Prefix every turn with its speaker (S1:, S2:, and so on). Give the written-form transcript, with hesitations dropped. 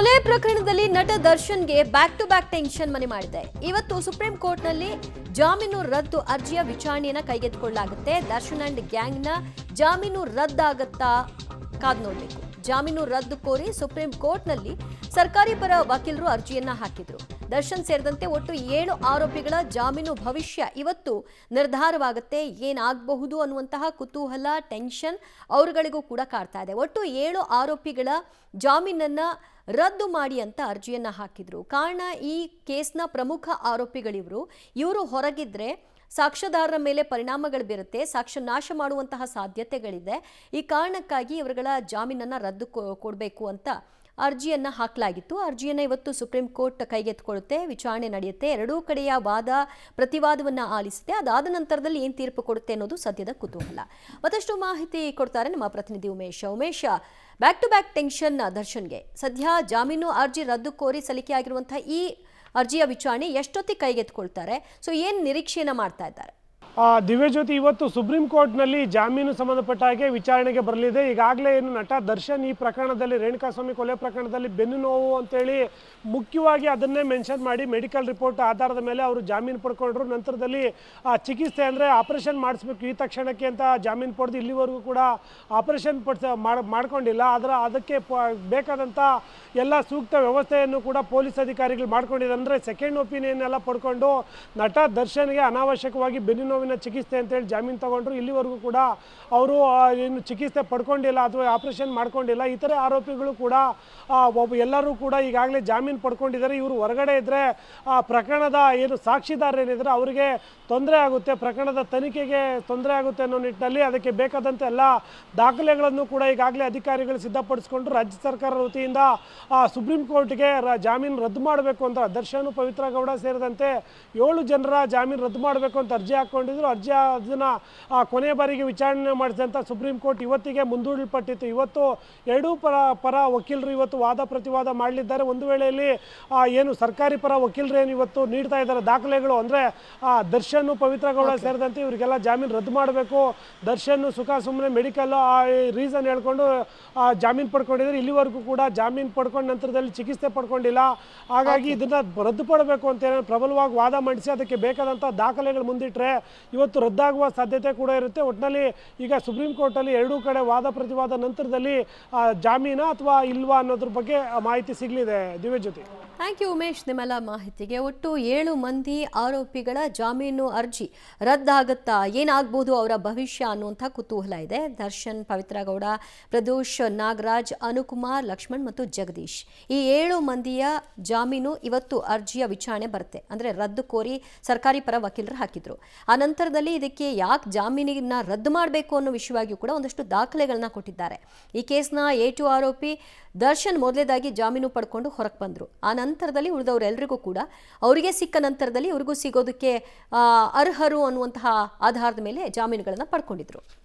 S1: ಕೊಲೆ ಪ್ರಕರಣದಲ್ಲಿ ನಟ ದರ್ಶನ್ಗೆ ಬ್ಯಾಕ್ ಟು ಬ್ಯಾಕ್ ಟೆನ್ಷನ್ ಮನೆ ಮಾಡಿದೆ. ಇವತ್ತು ಸುಪ್ರೀಂ ಕೋರ್ಟ್ನಲ್ಲಿ ಜಾಮೀನು ರದ್ದು ಅರ್ಜಿಯ ವಿಚಾರಣೆಯನ್ನ ಕೈಗೆತ್ತಿಕೊಳ್ಳಲಾಗುತ್ತೆ. ದರ್ಶನ್ ಅಂಡ್ ಗ್ಯಾಂಗ್ನ ಜಾಮೀನು ರದ್ದಾಗತ್ತಾ ಕಾದ್ ನೋಡಬೇಕು. ಜಾಮೀನು ರದ್ದು ಕೋರಿ ಸುಪ್ರೀಂ ಕೋರ್ಟ್ನಲ್ಲಿ ಸರ್ಕಾರಿ ಪರ ವಕೀಲರು ಅರ್ಜಿಯನ್ನ ಹಾಕಿದ್ರು. ದರ್ಶನ್ ಸೇರಿದಂತೆ ಒಟ್ಟು 7 ಆರೋಪಿಗಳ ಜಾಮೀನು ಭವಿಷ್ಯ ಇವತ್ತು ನಿರ್ಧಾರವಾಗುತ್ತೆ. ಏನಾಗಬಹುದು ಅನ್ನುವಂತಹ ಕುತೂಹಲ, ಟೆನ್ಷನ್ ಅವರುಗಳಿಗೂ ಕೂಡ ಕಾಡ್ತಾ ಇದೆ. ಒಟ್ಟು 7 ಆರೋಪಿಗಳ ಜಾಮೀನನ್ನ ರದ್ದು ಮಾಡಿ ಅಂತ ಅರ್ಜಿಯನ್ನ ಹಾಕಿದ್ರು. ಕಾರಣ, ಈ ಕೇಸ್ನ ಪ್ರಮುಖ ಇವರು ಹೊರಗಿದ್ರೆ ಸಾಕ್ಷ್ಯದಾರರ ಮೇಲೆ ಪರಿಣಾಮಗಳು ಬೀರುತ್ತೆ, ಸಾಕ್ಷ್ಯ ನಾಶ ಮಾಡುವಂತಹ ಸಾಧ್ಯತೆಗಳಿದೆ. ಈ ಕಾರಣಕ್ಕಾಗಿ ಇವರುಗಳ ಜಾಮೀನನ್ನ ರದ್ದು ಕೊಡಬೇಕು ಅಂತ ಅರ್ಜಿಯನ್ನ ಹಾಕಲಾಗಿತ್ತು. ಅರ್ಜಿಯನ್ನ ಇವತ್ತು ಸುಪ್ರೀಂ ಕೋರ್ಟ್ ಕೈಗೆತ್ತಿಕೊಳ್ಳುತ್ತೆ, ವಿಚಾರಣೆ ನಡೆಯುತ್ತೆ, ಎರಡೂ ಕಡೆಯ ವಾದ ಪ್ರತಿವಾದವನ್ನ ಆಲಿಸುತ್ತೆ. ಅದಾದ ನಂತರದಲ್ಲಿ ಏನು ತೀರ್ಪು ಕೊಡುತ್ತೆ ಅನ್ನೋದು ಸದ್ಯದ ಕುತೂಹಲ. ಮತ್ತಷ್ಟು ಮಾಹಿತಿ ಕೊಡ್ತಾರೆ ನಮ್ಮ ಪ್ರತಿನಿಧಿ Umesh. Back to back tension ದರ್ಶನ್ಗೆ. ಸದ್ಯ ಜಾಮೀನು ಅರ್ಜಿ ರದ್ದು ಕೋರಿ ಸಲ್ಲಿಕೆಯಾಗಿರುವಂತಹ ಈ ಅರ್ಜಿಯ ವಿಚಾರಣೆ ಎಷ್ಟೊತ್ತಿಗೆ ಕೈಗೆತ್ತಿಕೊಳ್ತಾರೆ? ಸೊ ಏನು ನಿರೀಕ್ಷೆಯನ್ನ ಮಾಡ್ತಾ ಇದ್ದಾರೆ?
S2: ದಿವ್ಯಜ್ಯೋತಿ, ಇವತ್ತು ಸುಪ್ರೀಂ ಕೋರ್ಟ್ನಲ್ಲಿ ಜಾಮೀನು ಸಂಬಂಧಪಟ್ಟ ಹಾಗೆ ವಿಚಾರಣೆಗೆ ಬರಲಿದೆ. ಈಗಾಗಲೇ ಏನು ನಟ ದರ್ಶನ್ ಈ ಪ್ರಕರಣದಲ್ಲಿ, ರೇಣುಕಾಸ್ವಾಮಿ ಕೊಲೆ ಪ್ರಕರಣದಲ್ಲಿ ಬೆನ್ನು ನೋವು ಅಂತೇಳಿ ಮುಖ್ಯವಾಗಿ ಅದನ್ನೇ ಮೆನ್ಷನ್ ಮಾಡಿ ಮೆಡಿಕಲ್ ರಿಪೋರ್ಟ್ ಆಧಾರದ ಮೇಲೆ ಅವರು ಜಾಮೀನು ಪಡ್ಕೊಂಡ್ರು. ನಂತರದಲ್ಲಿ ಚಿಕಿತ್ಸೆ ಅಂದರೆ ಆಪರೇಷನ್ ಮಾಡಿಸ್ಬೇಕು ಈ ತಕ್ಷಣಕ್ಕೆ ಅಂತ ಜಾಮೀನು ಪಡೆದು ಇಲ್ಲಿವರೆಗೂ ಕೂಡ ಆಪರೇಷನ್ ಮಾಡ್ಕೊಂಡಿಲ್ಲ. ಅದಕ್ಕೆ ಬೇಕಾದಂಥ ಎಲ್ಲ ಸೂಕ್ತ ವ್ಯವಸ್ಥೆಯನ್ನು ಕೂಡ ಪೊಲೀಸ್ ಅಧಿಕಾರಿಗಳು ಮಾಡ್ಕೊಂಡಿದ್ದಾರೆ. ಅಂದರೆ ಸೆಕೆಂಡ್ ಒಪಿನಿಯನ್ ಎಲ್ಲ ಪಡ್ಕೊಂಡು ನಟ ದರ್ಶನ್ಗೆ ಅನಾವಶ್ಯಕವಾಗಿ ಬೆನ್ನು ನೋವಿನ ಚಿಕಿತ್ಸೆ ಅಂತೇಳಿ ಜಾಮೀನು ತಗೊಂಡ್ರು. ಇಲ್ಲಿವರೆಗೂ ಕೂಡ ಅವರು ಏನು ಚಿಕಿತ್ಸೆ ಪಡ್ಕೊಂಡಿಲ್ಲ ಅಥವಾ ಆಪರೇಷನ್ ಮಾಡ್ಕೊಂಡಿಲ್ಲ. ಇತರೆ ಆರೋಪಿಗಳು ಕೂಡ ಎಲ್ಲರೂ ಕೂಡ ಈಗಾಗಲೇ ಜಾಮೀನು ಪಡ್ಕೊಂಡಿದ್ದಾರೆ. ಇವರು ಹೊರಗಡೆ ಇದ್ದರೆ ಪ್ರಕರಣದ ಏನು ಸಾಕ್ಷಿದಾರರೇನಿದ್ರೆ ಅವರಿಗೆ ತೊಂದರೆ ಆಗುತ್ತೆ, ಪ್ರಕರಣದ ತನಿಖೆಗೆ ತೊಂದರೆ ಆಗುತ್ತೆ ಅನ್ನೋ ನಿಟ್ಟಿನಲ್ಲಿ ಅದಕ್ಕೆ ಬೇಕಾದಂಥ ಎಲ್ಲ ದಾಖಲೆಗಳನ್ನು ಕೂಡ ಈಗಾಗಲೇ ಅಧಿಕಾರಿಗಳು ಸಿದ್ಧಪಡಿಸಿಕೊಂಡು ರಾಜ್ಯ ಸರ್ಕಾರದ ವತಿಯಿಂದ ಸುಪ್ರೀಂ ಕೋರ್ಟ್ಗೆ ಜಾಮೀನು ರದ್ದು ಮಾಡಬೇಕು ಅಂತ ದರ್ಶನ್, ಪವಿತ್ರ ಗೌಡ ಸೇರಿದಂತೆ 7 ಜನರ ಜಾಮೀನು ರದ್ದು ಮಾಡಬೇಕು ಅಂತ ಅರ್ಜಿ ಹಾಕ್ಕೊಂಡಿದ್ರು. ಅದನ್ನು ಕೊನೆಯ ಬಾರಿಗೆ ವಿಚಾರಣೆ ಮಾಡಿಸಿದಂಥ ಸುಪ್ರೀಂ ಕೋರ್ಟ್ ಇವತ್ತಿಗೆ ಮುಂದೂಡಲ್ಪಟ್ಟಿತ್ತು. ಇವತ್ತು ಎರಡೂ ಪರ ವಕೀಲರು ಇವತ್ತು ವಾದ ಪ್ರತಿವಾದ ಮಾಡಲಿದ್ದಾರೆ. ಒಂದು ವೇಳೆಯಲ್ಲಿ ಏನು ಸರ್ಕಾರಿ ಪರ ವಕೀಲರು ಏನು ಇವತ್ತು ನೀಡ್ತಾ ಇದ್ದಾರೆ ದಾಖಲೆಗಳು, ಅಂದರೆ ದರ್ಶನ್, ಪವಿತ್ರ ಗೌಡ ಸೇರಿದಂತೆ ಇವರಿಗೆಲ್ಲ ಜಾಮೀನು ರದ್ದು ಮಾಡಬೇಕು, ದರ್ಶನ್ ಸುಖ ಸುಮ್ಮನೆ ಮೆಡಿಕಲ್ ರೀಸನ್ ಹೇಳ್ಕೊಂಡು ಜಾಮೀನು ಪಡ್ಕೊಂಡಿದ್ದಾರೆ. ಇಲ್ಲಿವರೆಗೂ ಕೂಡ ಜಾಮೀನು ಪಡ್ಕೊಂಡು ನಂತರದಲ್ಲಿ ಚಿಕಿತ್ಸೆ ಪಡ್ಕೊಂಡಿಲ್ಲ. ಹಾಗಾಗಿ ಇದನ್ನು ರದ್ದುಪಡಬೇಕು ಅಂತ ಪ್ರಬಲವಾಗಿ ವಾದ ಮಂಡಿಸಿ ಅದಕ್ಕೆ ಬೇಕಾದಂಥ ದಾಖಲೆಗಳು ಮುಂದಿಟ್ಟರೆ ಇವತ್ತು ರದ್ದಾಗುವ ಸಾಧ್ಯತೆ ಕೂಡ ಇರುತ್ತೆ. ಒಟ್ಟಿನಲ್ಲಿ ಈಗ ಸುಪ್ರೀಂ ಕೋರ್ಟಲ್ಲಿ ಎರಡೂ ಕಡೆ ವಾದ ಪ್ರತಿವಾದ ನಂತರದಲ್ಲಿ ಜಾಮೀನು ಅಥವಾ ಇಲ್ವಾ ಅನ್ನೋದ್ರ ಬಗ್ಗೆ ಮಾಹಿತಿ ಸಿಗಲಿದೆ. ದಿವ್ಯಜ್ಯೋತಿ,
S1: ಥ್ಯಾಂಕ್ ಯು ಉಮೇಶ್ ನಿಮ್ಮೆಲ್ಲ ಮಾಹಿತಿಗೆ. ಒಟ್ಟು 7 ಮಂದಿ ಆರೋಪಿಗಳ ಜಾಮೀನು ಅರ್ಜಿ ರದ್ದಾಗುತ್ತಾ, ಏನಾಗಬಹುದು ಅವರ ಭವಿಷ್ಯ ಅನ್ನುವಂಥ ಕುತೂಹಲ ಇದೆ. ದರ್ಶನ್, ಪವಿತ್ರ ಗೌಡ, ಪ್ರದೋಷ್, ನಾಗರಾಜ್, ಅನುಕುಮಾರ್, ಲಕ್ಷ್ಮಣ್ ಮತ್ತು ಜಗದೀಶ್, ಈ 7 ಮಂದಿಯ ಜಾಮೀನು ಇವತ್ತು ಅರ್ಜಿಯ ವಿಚಾರಣೆ ಬರುತ್ತೆ. ಅಂದರೆ ರದ್ದು ಕೋರಿ ಸರ್ಕಾರಿ ಪರ ವಕೀಲರು ಹಾಕಿದ್ರು. ಆ ನಂತರದಲ್ಲಿ ಇದಕ್ಕೆ ಯಾಕೆ ಜಾಮೀನಿನ ರದ್ದು ಮಾಡಬೇಕು ಅನ್ನೋ ವಿಷಯವಾಗಿಯೂ ಕೂಡ ಒಂದಷ್ಟು ದಾಖಲೆಗಳನ್ನ ಕೊಟ್ಟಿದ್ದಾರೆ. ಈ ಕೇಸ್ನ 8 ಆರೋಪಿ ದರ್ಶನ್ ಮೊದಲೇದಾಗಿ ಜಾಮೀನು ಪಡ್ಕೊಂಡು ಹೊರಗೆ ಬಂದರು. ಆ ನಂತರದಲ್ಲಿ ಉಳಿದವರೆಲ್ಲರಿಗೂ ಕೂಡ ಅವರಿಗೆ ಸಿಕ್ಕ ನಂತರದಲ್ಲಿ ಇವ್ರಿಗೂ ಸಿಗೋದಕ್ಕೆ ಅರ್ಹರು ಅನ್ನುವಂತಹ ಆಧಾರದ ಮೇಲೆ ಜಾಮೀನುಗಳನ್ನು ಪಡ್ಕೊಂಡಿದ್ರು.